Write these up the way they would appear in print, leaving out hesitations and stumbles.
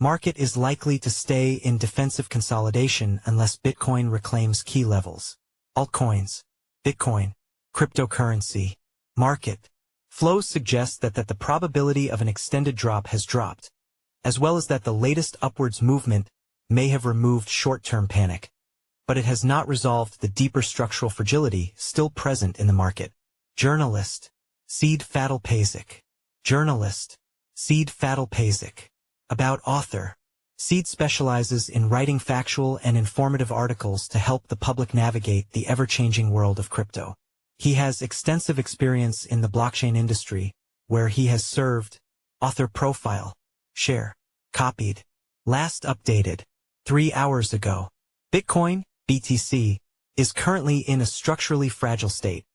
Market is likely to stay in defensive consolidation unless Bitcoin reclaims key levels. Altcoins, Bitcoin, cryptocurrency, market. Flows suggest that the probability of an extended drop has dropped, as well as that the latest upwards movement may have removed short-term panic, but it has not resolved the deeper structural fragility still present in the market. Journalist, Fadilpašić. Journalist, Fadilpašić. About author. Seed specializes in writing factual and informative articles to help the public navigate the ever-changing world of crypto. He has extensive experience in the blockchain industry, where he has served. Author profile. Share. Copied. Last updated 3 hours ago. Bitcoin, BTC, is currently in a structurally fragile state,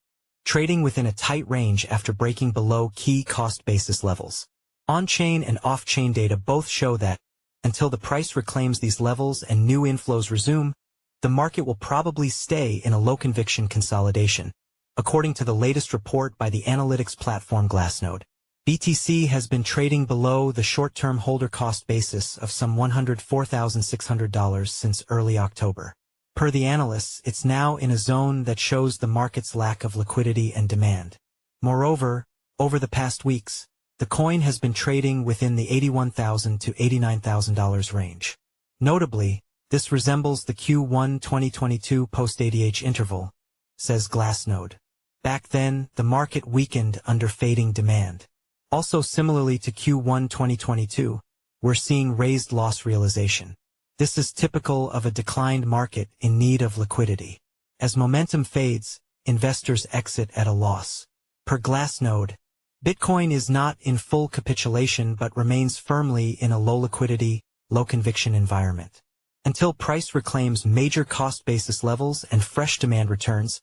trading within a tight range after breaking below key cost basis levels. On-chain and off-chain data both show that, until the price reclaims these levels and new inflows resume, the market will probably stay in a low-conviction consolidation, according to the latest report by the analytics platform Glassnode. BTC has been trading below the short-term holder cost basis of some $104,600 since early October. Per the analysts, it's now in a zone that shows the market's lack of liquidity and demand. Moreover, over the past weeks, the coin has been trading within the $81,000 to $89,000 range. Notably, this resembles the Q1 2022 post-ADH interval, says Glassnode. Back then, the market weakened under fading demand. Also similarly to Q1 2022, we're seeing raised loss realization. This is typical of a declined market in need of liquidity. As momentum fades, investors exit at a loss. Per Glassnode, Bitcoin is not in full capitulation but remains firmly in a low liquidity, low conviction environment. Until price reclaims major cost basis levels and fresh demand returns,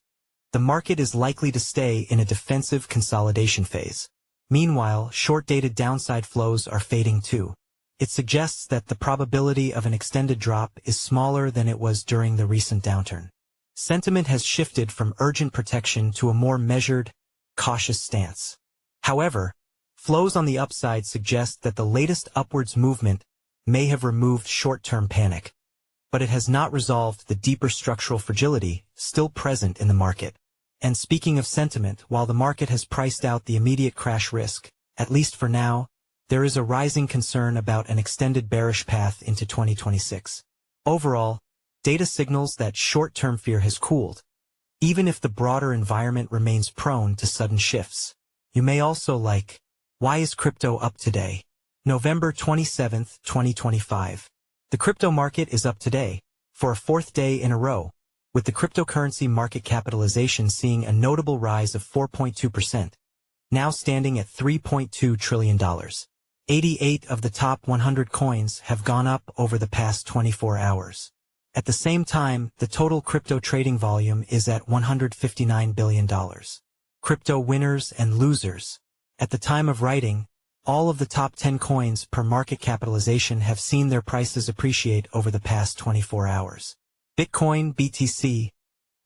the market is likely to stay in a defensive consolidation phase. Meanwhile, short-dated downside flows are fading too. It suggests that the probability of an extended drop is smaller than it was during the recent downturn. Sentiment has shifted from urgent protection to a more measured, cautious stance. However, flows on the upside suggest that the latest upwards movement may have removed short-term panic, but it has not resolved the deeper structural fragility still present in the market. And speaking of sentiment, while the market has priced out the immediate crash risk, at least for now, there is a rising concern about an extended bearish path into 2026. Overall, data signals that short-term fear has cooled, even if the broader environment remains prone to sudden shifts. You may also like, why is crypto up today? November 27, 2025. The crypto market is up today, for a fourth day in a row, with the cryptocurrency market capitalization seeing a notable rise of 4.2%, now standing at $3.2 trillion. 88 of the top 100 coins have gone up over the past 24 hours. At the same time, the total crypto trading volume is at $159 billion. Crypto winners and losers. At the time of writing, all of the top 10 coins per market capitalization have seen their prices appreciate over the past 24 hours. Bitcoin, BTC,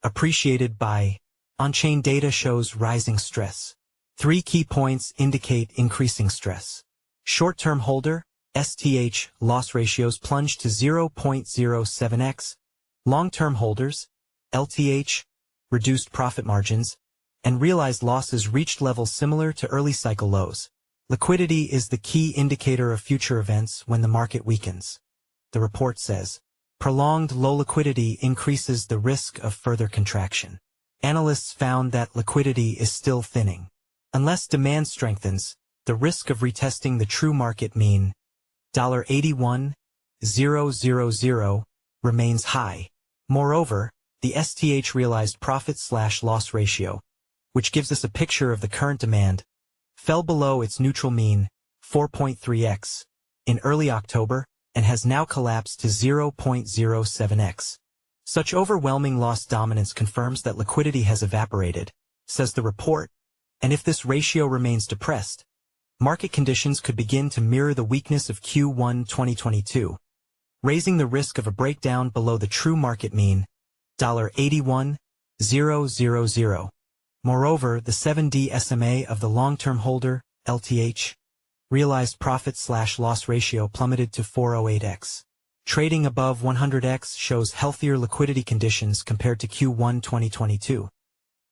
appreciated by Onchain data shows rising stress. 3 key points indicate increasing stress. Short-term holder, STH, loss ratios plunged to 0.07x. Long-term holders, LTH, reduced profit margins, and realized losses reached levels similar to early cycle lows. Liquidity is the key indicator of future events when the market weakens. The report says, prolonged low liquidity increases the risk of further contraction. Analysts found that liquidity is still thinning. Unless demand strengthens, the risk of retesting the true market mean, $81,000, remains high. Moreover, the STH realized profit/loss ratio, which gives us a picture of the current demand, fell below its neutral mean, 4.3x, in early October, and has now collapsed to 0.07x. Such overwhelming loss dominance confirms that liquidity has evaporated, says the report, and if this ratio remains depressed, market conditions could begin to mirror the weakness of Q1 2022, raising the risk of a breakdown below the true market mean, $81,000. Moreover, the 7D SMA of the long-term holder, LTH, Realized profit/loss ratio plummeted to 408x. Trading above 100x shows healthier liquidity conditions compared to Q1 2022,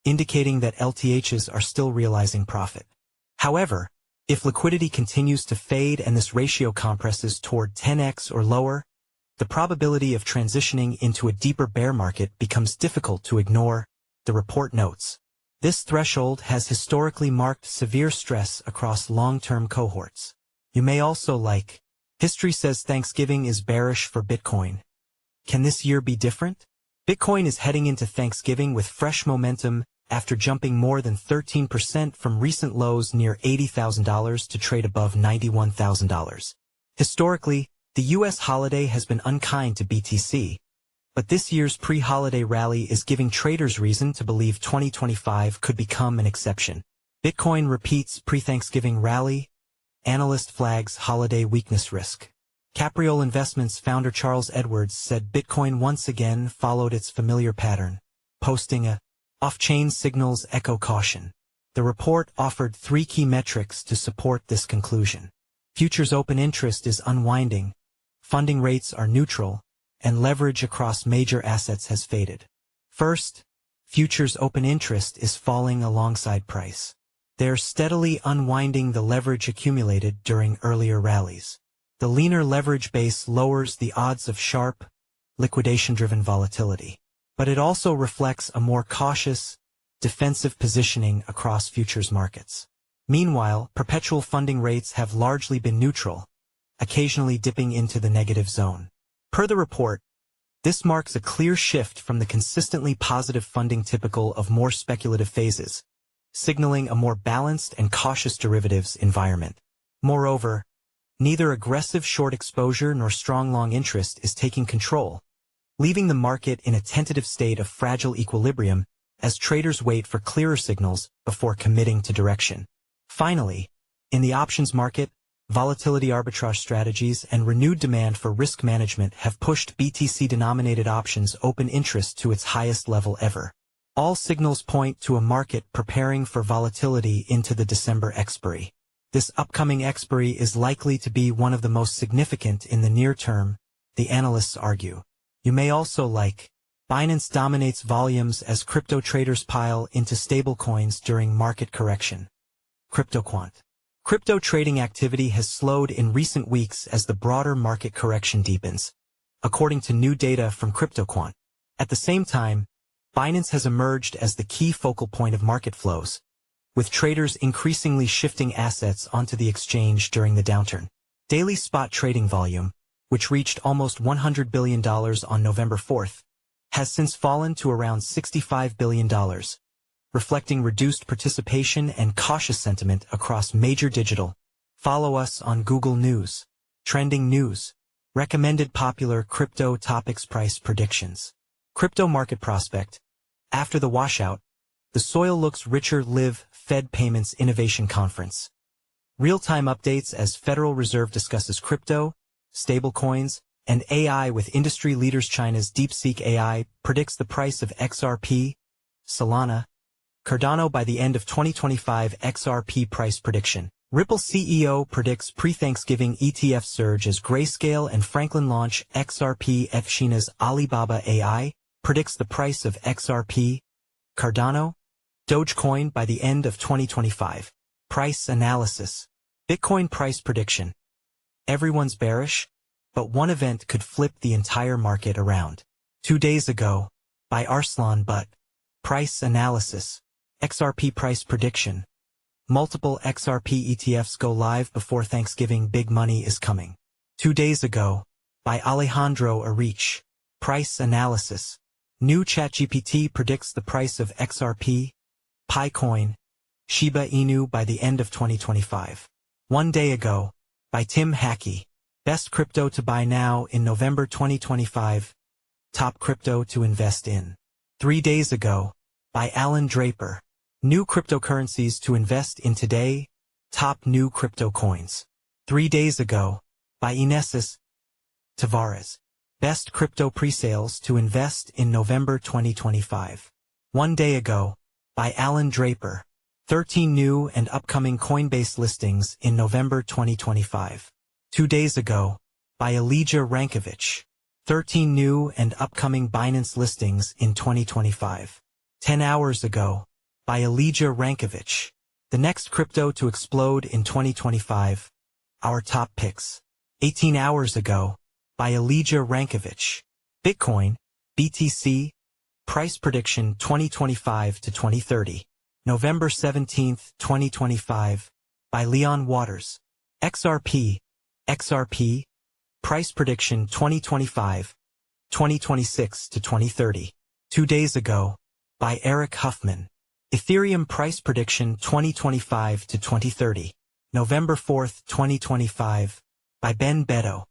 indicating that LTHs are still realizing profit. However, if liquidity continues to fade and this ratio compresses toward 10x or lower, the probability of transitioning into a deeper bear market becomes difficult to ignore, the report notes. This threshold has historically marked severe stress across long-term cohorts. You may also like, history says Thanksgiving is bearish for Bitcoin. Can this year be different? Bitcoin is heading into Thanksgiving with fresh momentum after jumping more than 13% from recent lows near $80,000 to trade above $91,000. Historically, the U.S. holiday has been unkind to BTC, but this year's pre-holiday rally is giving traders reason to believe 2025 could become an exception. Bitcoin repeats pre-Thanksgiving rally. Analyst flags holiday weakness risk. Capriole Investments founder Charles Edwards said Bitcoin once again followed its familiar pattern, posting a off-chain signals echo caution. The report offered 3 key metrics to support this conclusion. Futures open interest is unwinding, funding rates are neutral, and leverage across major assets has faded. First, futures open interest is falling alongside price. They're steadily unwinding the leverage accumulated during earlier rallies. The leaner leverage base lowers the odds of sharp, liquidation-driven volatility. But it also reflects a more cautious, defensive positioning across futures markets. Meanwhile, perpetual funding rates have largely been neutral, occasionally dipping into the negative zone. Per the report, this marks a clear shift from the consistently positive funding typical of more speculative phases, signaling a more balanced and cautious derivatives environment. Moreover, neither aggressive short exposure nor strong long interest is taking control, leaving the market in a tentative state of fragile equilibrium as traders wait for clearer signals before committing to direction. Finally, in the options market, volatility arbitrage strategies and renewed demand for risk management have pushed BTC-denominated options open interest to its highest level ever. All signals point to a market preparing for volatility into the December expiry. This upcoming expiry is likely to be one of the most significant in the near term, the analysts argue. You may also like, Binance dominates volumes as crypto traders pile into stablecoins during market correction. CryptoQuant. Crypto trading activity has slowed in recent weeks as the broader market correction deepens, according to new data from CryptoQuant. At the same time, Binance has emerged as the key focal point of market flows, with traders increasingly shifting assets onto the exchange during the downturn. Daily spot trading volume, which reached almost $100 billion on November 4th, has since fallen to around $65 billion, reflecting reduced participation and cautious sentiment across major digital. Follow us on Google News. Trending news. Recommended popular crypto topics price predictions. Crypto market prospect. After the washout, the soil looks richer. Live Fed Payments Innovation Conference. Real-time updates as Federal Reserve discusses crypto, stablecoins, and AI with industry leaders. China's DeepSeek AI predicts the price of XRP, Solana, Cardano by the end of 2025. XRP price prediction. Ripple CEO predicts pre-Thanksgiving ETF surge as Grayscale and Franklin launch XRP. China's Alibaba AI predicts the price of XRP, Cardano, Dogecoin by the end of 2025. Price analysis. Bitcoin price prediction. Everyone's bearish, but one event could flip the entire market around. 2 days ago, by Arslan Butt. Price analysis. XRP price prediction. Multiple XRP ETFs go live before Thanksgiving. Big money is coming. 2 days ago, by Alejandro Arich. Price analysis. New ChatGPT predicts the price of XRP, Picoin, Shiba Inu by the end of 2025. 1 day ago, by Tim Hackey. Best crypto to buy now in November 2025. Top crypto to invest in. 3 days ago, by Alan Draper. New cryptocurrencies to invest in today. Top new crypto coins. 3 days ago, by Inesis Tavares. Best crypto presales to invest in November 2025. 1 day ago, by Alan Draper. 13 new and upcoming Coinbase listings in November 2025. 2 days ago, by Elijah Rankovic. 13 new and upcoming Binance listings in 2025. 10 hours ago, by Elijah Rankovic. The next crypto to explode in 2025. Our top picks. 18 hours ago, by Elijah Rankovic. Bitcoin, BTC, price prediction 2025 to 2030. November 17, 2025, by Leon Waters. XRP, price prediction 2025, 2026 to 2030. 2 days ago, by Eric Huffman. Ethereum price prediction 2025 to 2030. November 4, 2025, by Ben Beto.